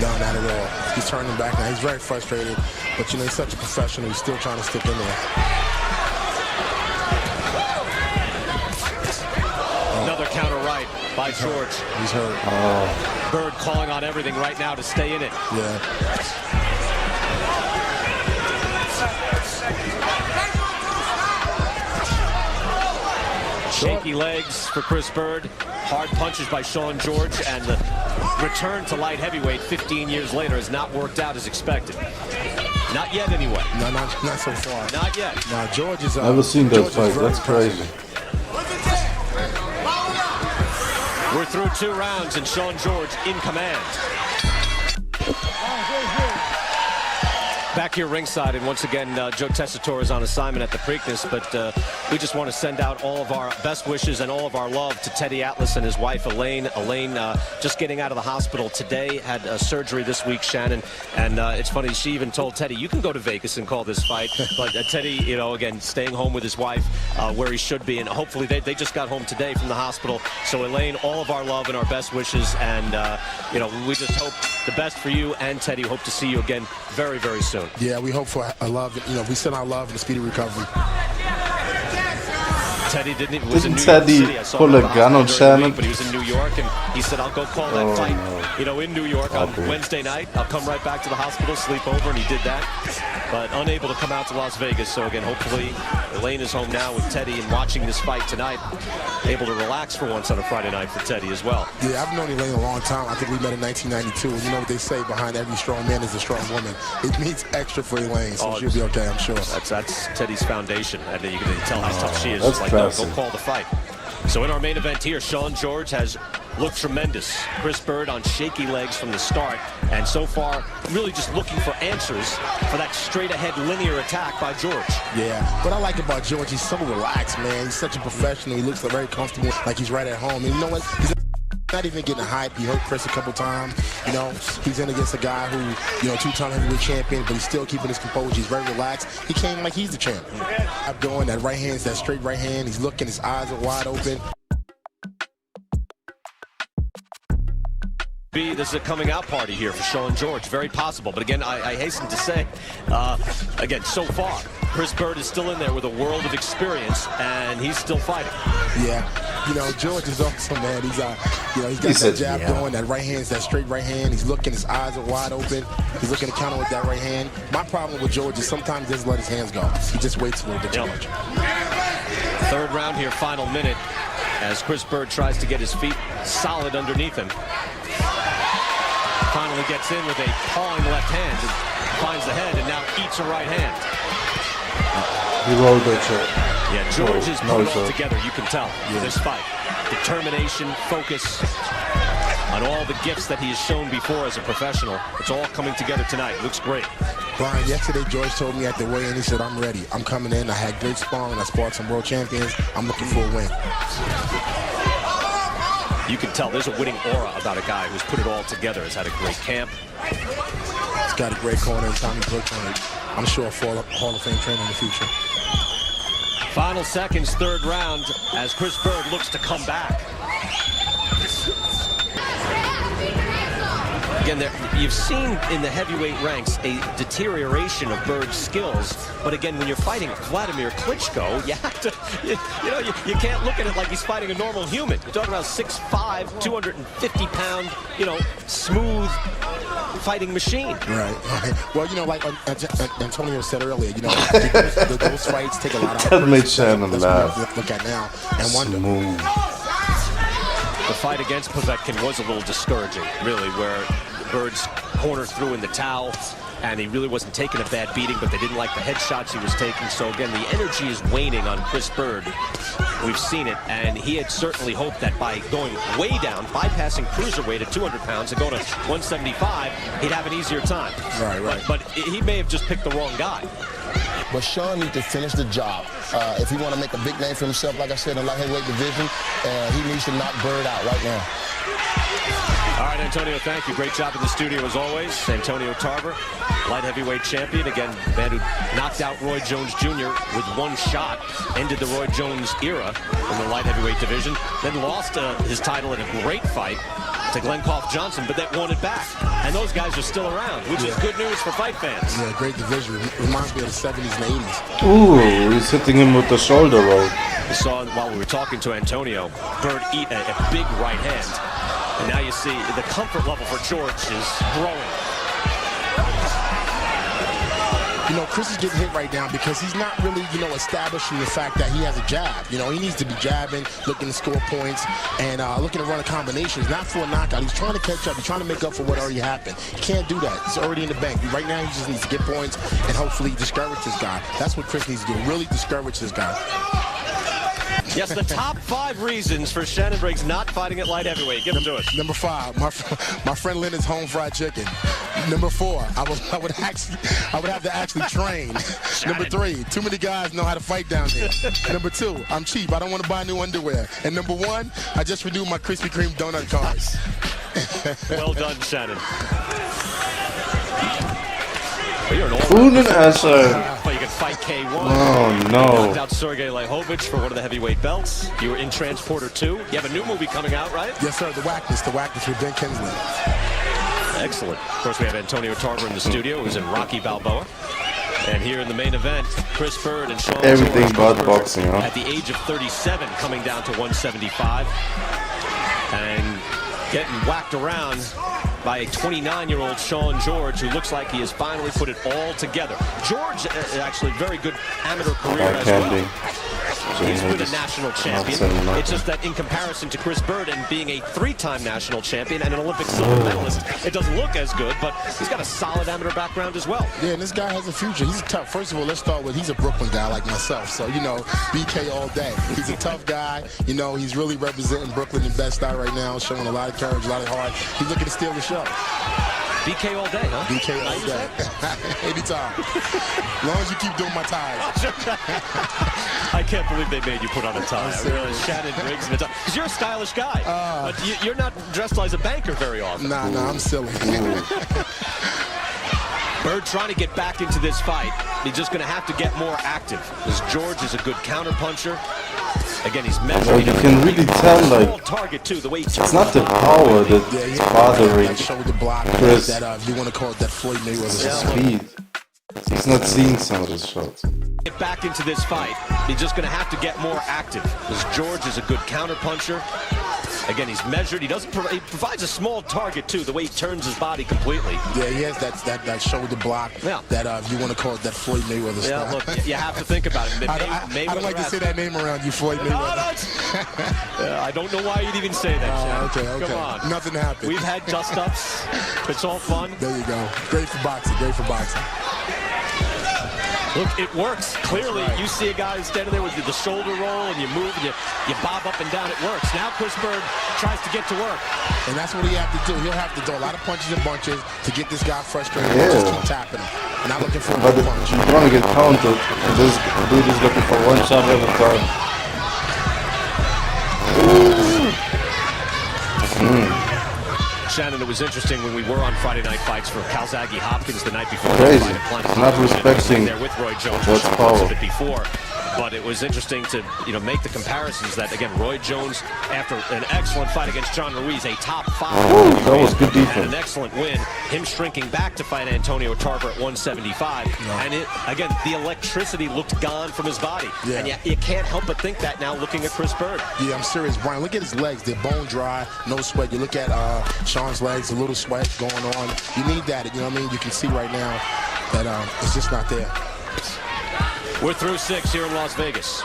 No, not at all. He's turning back now. He's very frustrated, but you know, he's such a professional. He's still trying to stick in there. Another counter right by George. He's hurt. Byrd calling on everything right now to stay in it. Yeah. Shaky legs for Chris Byrd. Hard punches by Sean George, and the return to light heavyweight 15 years later has not worked out as expected. Not yet, anyway. No, not so far. Not yet. No, George is. Never seen that fight. That's crazy. We're through 2 rounds, and Sean George in command. Back here ringside, and once again, Joe Tessitore is on assignment at the Preakness, but we just want to send out all of our best wishes and all of our love to Teddy Atlas and his wife, Elaine. Elaine just getting out of the hospital today, had surgery this week, Shannon, and it's funny, she even told Teddy, you can go to Vegas and call this fight, but Teddy, you know, again, staying home with his wife where he should be, and hopefully they just got home today from the hospital. So, Elaine, all of our love and our best wishes, and, you know, we just hope the best for you and Teddy. Hope to see you again very, very soon. Yeah, we hope for a love. You know, we send our love and a speedy recovery. Teddy was in New York Teddy City. I saw pull him a gun on Shannon? but he was in New York, and he said, "I'll go call that fight." No. You know, in New York on Wednesday night. I'll come right back to the hospital, sleep over, and he did that. But unable to come out to Las Vegas. So again, hopefully, Elaine is home now with Teddy and watching this fight tonight. Able to relax for once on a Friday night for Teddy as well. Yeah, I've known Elaine a long time. I think we met in 1992. And you know what they say, behind every strong man is a strong woman. It means extra for Elaine, so she'll be okay, I'm sure. That's Teddy's foundation. And you can tell how tough she is. That's like, no, go call the fight. So in our main event here, Sean George has looked tremendous. Chris Byrd on shaky legs from the start, and so far really just looking for answers for that straight ahead linear attack by George. Yeah, what I like about George, he's so relaxed, man. He's such a professional. He looks very comfortable, like he's right at home. And you know what? He's not even getting hype. He hurt Chris a couple times. You know, he's in against a guy who, you know, 2-time heavyweight champion, but he's still keeping his composure. He's very relaxed. He came like he's the champ. I'm doing that right hand, that straight right hand. He's looking, his eyes are wide open. This is a coming out party here for Sean George. Very possible. But again, I hasten to say, again, so far, Chris Byrd is still in there with a world of experience, and he's still fighting. Yeah. You know, George is awesome, man. He's, you know, he's got that jab going, that right hand, that straight right hand. He's looking, his eyes are wide open. He's looking to counter with that right hand. My problem with George is sometimes he doesn't let his hands go. He just waits a little bit too much. Third round here, final minute, as Chris Byrd tries to get his feet solid underneath him. Finally gets in with a pawing left hand and finds the head, and now eats a right hand. He rolled that shot. Yeah, George is put it all together, you can tell, for this fight. Determination, focus, on all the gifts that he has shown before as a professional. It's all coming together tonight. Looks great. Brian, yesterday George told me at the weigh-in, he said, I'm ready. I'm coming in. I had great sparring. I sparred some world champions. I'm looking for a win. You can tell there's a winning aura about a guy who's put it all together. Has had a great camp. He's got a great corner in Tommy Brooks. I'm sure a Hall of Fame trainer in the future. Final seconds, third round, as Chris Byrd looks to come back. Again, you've seen in the heavyweight ranks a deterioration of Byrd's skills, but again, when you're fighting Vladimir Klitschko, you have to, you can't look at it like he's fighting a normal human. You're talking about 6'5", 250-pound, smooth fighting machine. Right. Well, like Antonio said earlier, those fights take a lot of That made Shannon laugh. Look at now and wonder. Smooth. The fight against Povetkin was a little discouraging, really, where Byrd's corner threw in the towel, and he really wasn't taking a bad beating, but they didn't like the headshots he was taking. So again, the energy is waning on Chris Byrd. We've seen it, and he had certainly hoped that by going way down, bypassing cruiserweight at 200 pounds and going to 175, he'd have an easier time. Right. But he may have just picked the wrong guy. But Sean needs to finish the job. If he want to make a big name for himself, like I said, in the light heavyweight division, he needs to knock Byrd out right now. All right, Antonio, thank you. Great job in the studio as always. Antonio Tarver, light heavyweight champion. Again, man who knocked out Roy Jones Jr. with one shot, ended the Roy Jones era in the light heavyweight division, then lost his title in a great fight to Glenn Koff Johnson, but that won it back. And those guys are still around, which is good news for fight fans. Yeah, great division. Reminds me of the 70s and 80s. Ooh, he's hitting him with the shoulder roll. We saw while we were talking to Antonio, Byrd eat a big right hand. And now you see the comfort level for George is growing. You know, Chris is getting hit right now because he's not really, establishing the fact that he has a jab. You know, he needs to be jabbing, looking to score points, and looking to run a combinations, not for a knockout. He's trying to catch up. He's trying to make up for what already happened. He can't do that. It's already in the bank. Right now, he just needs to get points and hopefully discourage this guy. That's what Chris needs to do, really discourage this guy. Yes, the top 5 reasons for Shannon Briggs not fighting at light heavyweight. Give them to us. Number 5, my friend Leonard's home fried chicken. Number 4, I would have to actually train. Number 3, too many guys know how to fight down here. Number 2, I'm cheap. I don't want to buy new underwear. And number 1, I just renewed my Krispy Kreme donut cards. Well done, Shannon. Well, you're an But you can fight K1. Oh, You no. knocked out Sergey Lahovich for one of the heavyweight belts. You were in Transporter 2. You have a new movie coming out, right? Yes, sir. The Whackness with Ben Kinsley. Excellent. Of course, we have Antonio Tarver in the studio, who's in Rocky Balboa. And here in the main event, Chris Byrd and Sean Everything George. but boxing, huh? At the age of 37, coming down to 175. And getting whacked around by a 29-year-old Sean George, who looks like he has finally put it all together. George, actually, very good amateur career as well. He's been a national champion. It's just that in comparison to Chris Byrd and being a 3-time national champion and an Olympic silver medalist, it doesn't look as good, but he's got a solid amateur background as well. Yeah, and this guy has a future. He's tough. First of all, let's start with he's a Brooklyn guy like myself. So, BK all day. He's a tough guy. He's really representing Brooklyn in best style right now, showing a lot of courage, a lot of heart. He's looking to steal the show. BK all day, huh? BK all day. Anytime. As long as you keep doing my ties. I can't believe they made you put on a tie. Really, Shannon Briggs in a tie. Because you're a stylish guy. But you're not dressed as a banker very often. Nah, I'm silly. Byrd trying to get back into this fight. He's just going to have to get more active. Because George is a good counterpuncher. Again, he's measured. Well, you can really tell, like, target too, the way it's not the power that's bothering shoulder block, Chris. that you want to call it that Floyd Mayweather. It's the speed. He's not seeing some of his shots. Get back into this fight. He's just going to have to get more active. Because George is a good counterpuncher. Again, he's measured. He provides a small target too, the way he turns his body completely. Yeah, he has that shoulder block. Yeah. That you want to call it that Floyd Mayweather style. Yeah, look, you have to think about it. I don't like to say that name around you, Floyd Mayweather. I don't know why you'd even say that, Shannon. Okay. Come on. Nothing happened. We've had dust-ups. It's all fun. There you go. Great for boxing. Look, it works. Clearly, you see a guy standing there with the shoulder roll, and you move, and you bob up and down. It works. Now Chris Byrd tries to get to work. And that's what he have to do. He'll have to throw a lot of punches and bunches to get this guy frustrated. Yeah. Just keep tapping him. Not looking for But a punch. you want to get counted, and this dude is looking for one shot at a time. Shannon, it was interesting when we were on Friday Night Fights for Calzaghe Hopkins the night before. Crazy. The fight at Planet Not Hollywood. respecting There with Roy Jones. that's Sean power. Brooks a bit before. But it was interesting to make the comparisons that, again, Roy Jones, after an excellent fight against John Ruiz, a top 5. Ooh, that was good and defense. an excellent win. Him shrinking back to fight Antonio Tarver at 175. And again, the electricity looked gone from his body. Yeah. And you can't help but think that now looking at Chris Byrd. Yeah, I'm serious, Brian. Look at his legs. They're bone dry, no sweat. You look at Sean's legs, a little sweat going on. You need that. You know what I mean? You can see right now that it's just not there. We're through 6 here in Las Vegas.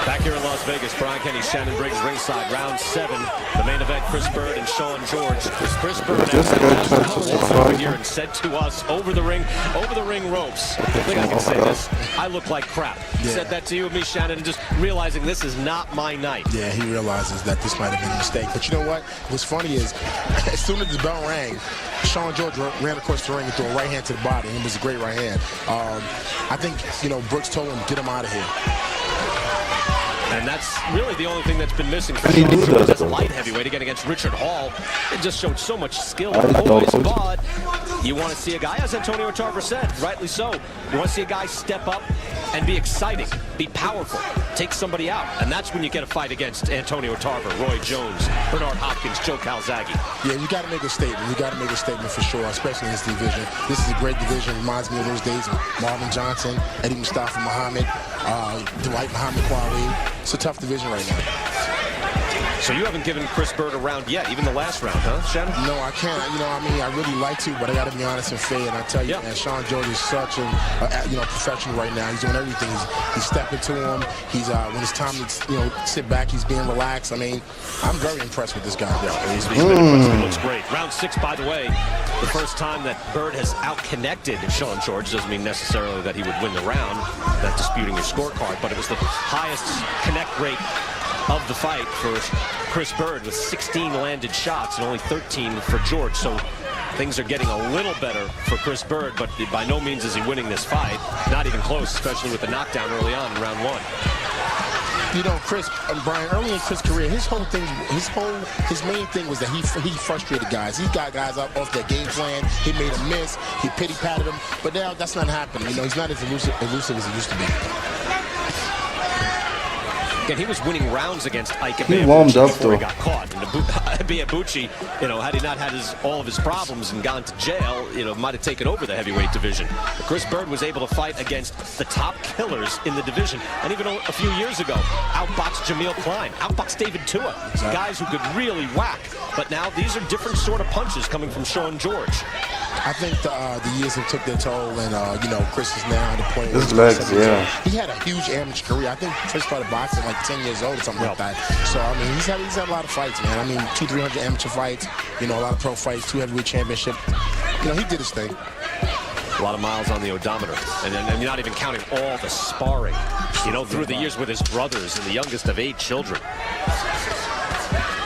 Back here in Las Vegas, Brian Kenny, Shannon Briggs ringside, round 7. The main event, Chris Byrd and Sean George. Chris Byrd over here and said to us over the ring ropes. I think I can say this. I look like crap. Yeah. Said that to you and me, Shannon, and just realizing this is not my night. Yeah, he realizes that this might have been a mistake. But you know what? What's funny is, as soon as the bell rang, Sean George ran across the ring and threw a right hand to the body. And it was a great right hand. I think, Brooks told him, get him out of here. And that's really the only thing that's been missing for He knew that, as a though. light heavyweight again against Richard Hall. It just showed so much skill I and know. poise, but you want to see a guy, as Antonio Tarver said, rightly so, you want to see a guy step up and be exciting. be powerful, take somebody out. And that's when you get a fight against Antonio Tarver, Roy Jones, Bernard Hopkins, Joe Calzaghe. Yeah, you got to make a statement. You got to make a statement for sure, especially in this division. This is a great division. Reminds me of those days of Marvin Johnson, Eddie Mustafa Muhammad, Dwight Muhammad Kweli. It's a tough division right now. So you haven't given Chris Byrd a round yet, even the last round, huh, Shannon? No, I can't. You know, I mean, I really like to, but I got to be honest and fair. And I tell you, man, Sean George is such a professional right now. He's doing everything. He's stepping to him. He's when it's time to sit back, he's being relaxed. I mean, I'm very impressed with this guy. Yeah, he's been impressive. He looks great. Round 6, by the way, the first time that Byrd has out-connected Sean George. Doesn't mean necessarily that he would win the round, not disputing your scorecard, but it was the highest connect rate of the fight for Chris Byrd, with 16 landed shots and only 13 for George. So things are getting a little better for Chris Byrd, but by no means is he winning this fight. Not even close, especially with the knockdown early on in round 1. You know, Chris and Brian, early in Chris' career, his main thing was that he frustrated guys. He got guys off their game plan. He made them miss. He pity-patted them. But now that's not happening. You know, he's not as elusive as he used to be. Again, he was winning rounds against Ike He warmed up before he got caught. And Biabucci, had he not had all of his problems and gone to jail, might have taken over the heavyweight division. But Chris Byrd was able to fight against the top killers in the division. And even a few years ago, outboxed Jamil Klein, outboxed David Tua. Exactly. Guys who could really whack. But now these are different sort of punches coming from Sean George. I think the years have took their toll, and Chris is now at the point his legs, yeah. He had a huge amateur career. I think Chris started boxing like 10 years old or something like that. So I mean, he's had a lot of fights, man. I mean, 200-300 amateur fights, a lot of pro fights, 2 heavyweight championship. He did his thing. A lot of miles on the odometer, and you're not even counting all the sparring, through the years with his brothers and the youngest of 8 children.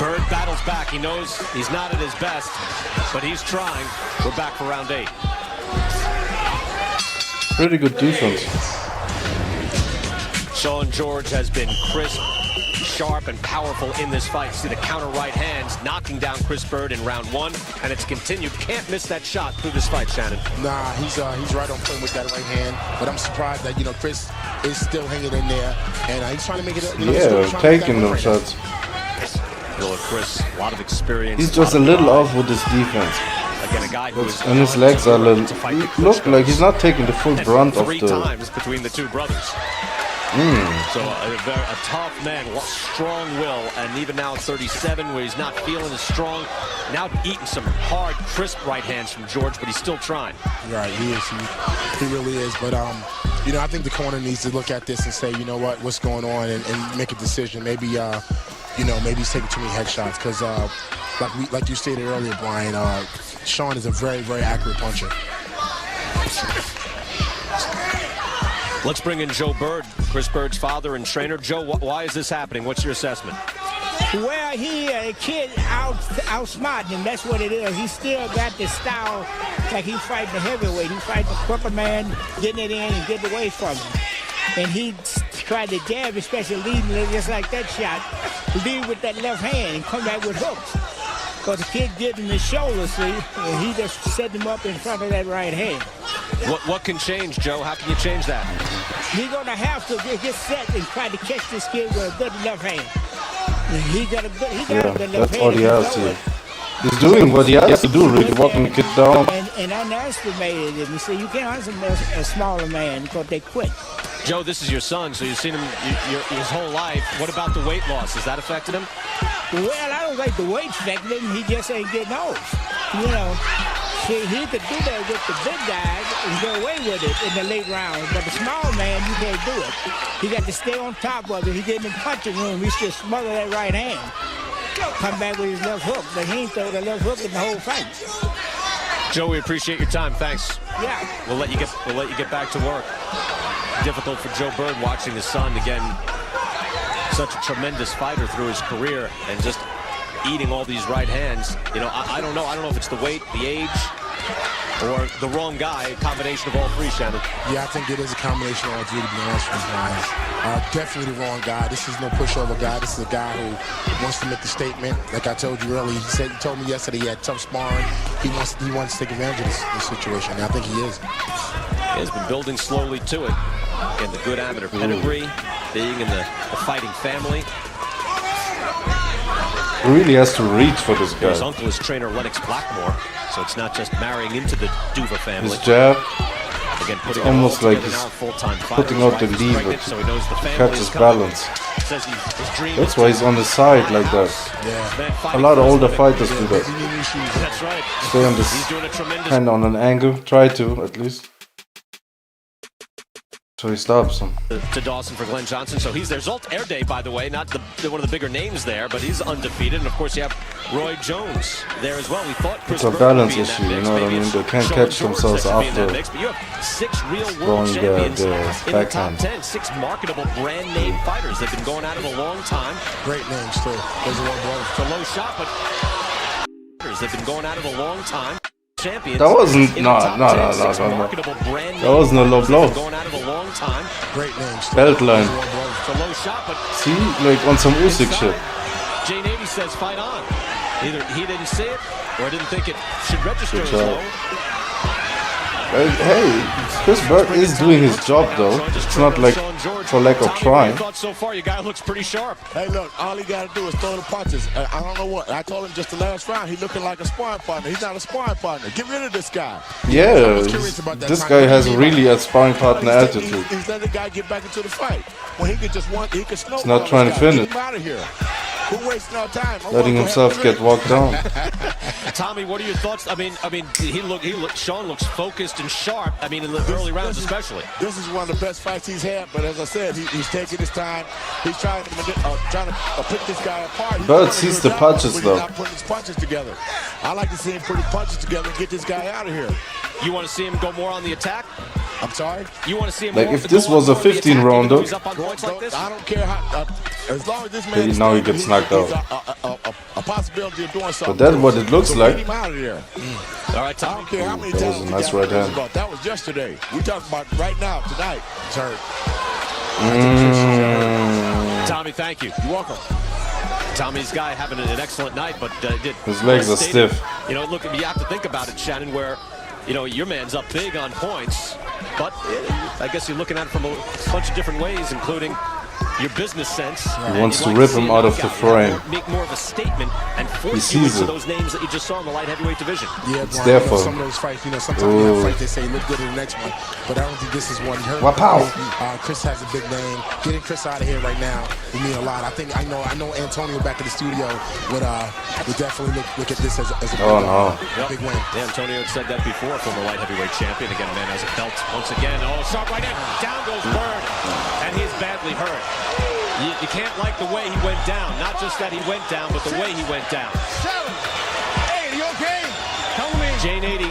Byrd battles back. He knows he's not at his best, but he's trying. We're back for round 8. Pretty good defense. Sean George has been crisp, sharp, and powerful in this fight. See the counter right hands knocking down Chris Byrd in round 1, and it's continued. Can't miss that shot through this fight, Shannon. Nah, he's right on point with that right hand, but I'm surprised that Chris is still hanging in there, and he's trying to make it. Taking those shots. Chris, a lot of experience. He's just a little off with his defense. Again, a guy who is and his legs are a little. Look like he's not taking the full brunt of the. 3 times between the 2 brothers. So a tough man, strong will, and even now at 37, where he's not feeling as strong, now eating some hard, crisp right hands from George, but he's still trying. Right, he is. He really is. But I think the corner needs to look at this and say, what's going on, and make a decision. Maybe maybe he's taking too many headshots, because like you stated earlier, Brian, Sean is a very, very accurate puncher. Let's bring in Joe Byrd, Chris Byrd's father and trainer. Joe, why is this happening? What's your assessment? Well, a kid outsmarting him. That's what it is. He still got the style like he's fighting the heavyweight. He's fighting the quicker man, getting it in and getting away from him. And he tried to jab, especially leading just like that shot. Lead with that left hand and come back with hooks. But the kid getting his shoulder, see, and he just set him up in front of that right hand. What can change, Joe? How can you change that? He's going to have to get set and try to catch this kid with a good left hand. He got a good left hand. That's all he has to. He's doing what he has to do, really, walking the kid down. And underestimated him. You see, you can't underestimate a smaller man because they quit. Joe, this is your son, so you've seen him his whole life. What about the weight loss? Has that affected him? Well, I don't think the weight affected him. He just ain't getting old. See, he could do that with the big guys and get away with it in the late rounds. But the small man, you can't do it. He got to stay on top of it. He get in the punching room. He should smother that right hand. Come back with his left hook, but he ain't throw the left hook in the whole fight. Joe, we appreciate your time. Thanks. Yeah. We'll let you get back to work. Difficult for Joe Byrd watching his son again. Such a tremendous fighter through his career, and just eating all these right hands. I don't know. I don't know if it's the weight, the age, or the wrong guy. A combination of all 3, Shannon. Yeah, I think it is a combination of all 3, to be honest with you guys. Definitely the wrong guy. This is no pushover guy. This is a guy who wants to make the statement. Like I told you earlier, he told me yesterday he had tough sparring. He wants to take advantage of this situation. And I think he is. He has been building slowly to it. Again, the good amateur pedigree, being in the fighting family. He really has to reach for this His guy. uncle is trainer Lennox Blackmore, so it's not just marrying into the Duva family. His jab, Again, putting it's almost like he's he's full-time putting out the lever so he knows the to family catch is his coming. balance. Says his dream That's is why to he's on the side like that. Yeah. A lot of older fighters do that. That's right. Stay on He's this doing a tremendous kind of on an angle. Try to, at least. So he stops him. to Dawson for Glenn Johnson. So he's there. Zolt Erde, by the way, not one of the bigger names there, but he's undefeated. And of course, you have Roy Jones there as well. We thought Chris It's a Byrd balance would be in that issue, you mix. know what I Maybe mean? it's They can't Sean catch George themselves that should be in that after mix. But you have 6 real throwing world champions the in the top backhand. 10. 6 marketable brand name fighters. They've been going at it a long time. Great names too. Those are one blows. It's a low shot, but they've been going at it a long time. Champions. That wasn't- in no, the top no, 10, no, no, 6 no, no. marketable brand That wasn't a low names. blow. They've been going at it a long time. Great names too. Belt line. Those are one blows. It's a low shot, but See, like on some Usyk shit. Jay Navy says fight on. Either he didn't see it or didn't think it should register Good as job. low. Hey, Chris Byrd is doing his job though. It's not like for lack of trying. Thought so far, your guy looks pretty sharp. Hey, look, all he got to do is throw the punches. I don't know what. I told him just the last round, he looking like a sparring partner. He's not a sparring partner. Get rid of this guy. Yeah, was curious about that. this guy has really a sparring partner attitude. He's letting the guy get back into the fight. When he could just he could snowball. He's not trying to finish. Get him out of here. We're wasting our time. Letting himself get walked down. Tommy, what are your thoughts? I mean, Sean looks focused and sharp. I mean, in the early rounds especially. This is one of the best fights he's had, but as I said, he's taking his time. He's trying to pick this guy apart. He's Byrd doing a sees good the job, punches, but though. He's not putting his punches together. I like to see him put his punches together and get this guy out of here. You want to see him go more on the attack? I'm sorry? You want to see him Like, more, if this go was a more on the 15 attack, rounder- even though he's up on points like this? I don't care how. As long as this man Maybe is now he standing, gets knocked he's out. a possibility of doing something. But that's what it looks So like. Get him out of there. All right, I Tommy. don't care how many That was times a he nice got right his hand. belt. That was yesterday. We talking about right now, tonight. It's hurt. Tommy, thank you. You're welcome. Tommy's guy having an excellent night, but His legs are stated, stiff. You know, look, you have to think about it, Shannon, where, you know, your man's up big on points, but I guess you're looking at it from a bunch of different ways, including your business sense. He wants to rip him out of the frame. Make more of a statement and force He you sees into it. those names that you just saw in the light heavyweight division. Yeah, It's Brian, there you know, for some him. of those fights, sometimes you have Ooh. fights they say look good in the next one, but I don't think this is one. You heard Wow. Chris has a big name. Getting Chris out of here right now would mean a lot. I know Antonio back in the studio would definitely look at this as a big, Oh, no. big win. Yeah, Antonio had said that before, former light heavyweight champion. Again, a man has a belt once again. Oh, sharp right hand. Down goes Byrd, and he's badly hurt. You can't like the way he went down. Not just that he went down, but the way he went down. Hey, you okay? Tell me. Jane 80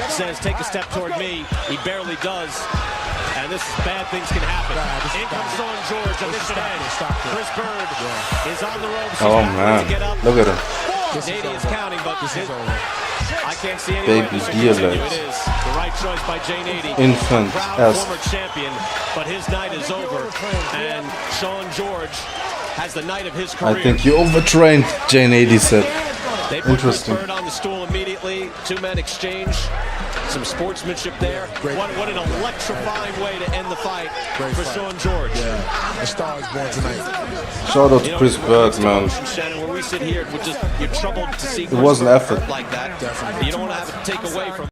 says, take a step toward me. He barely does. And this is bad things can happen. In comes Sean George on this end. Chris Byrd is on the ropes. He's Oh not man, ready to get up. look at him. Nady is counting, but This is over. I can't see any Baby way this will deer continue. legs. It is the right choice by Jane 80. Infant Proud as former champion, but his night is over. And Sean George has the night of his career. I think you overtrained, Jane 80 said. They put Chris Interesting. Byrd on the stool immediately. Two-man exchange. Some sportsmanship there. Great. What an electrifying way to end the fight Great for fight. Sean George. Yeah, the star is born tonight. Shout out You to know, Chris Byrd, man. Shannon, where we sit here, we're just, you're troubled to see It was an effort. like that. Definitely. You don't want to have it take away from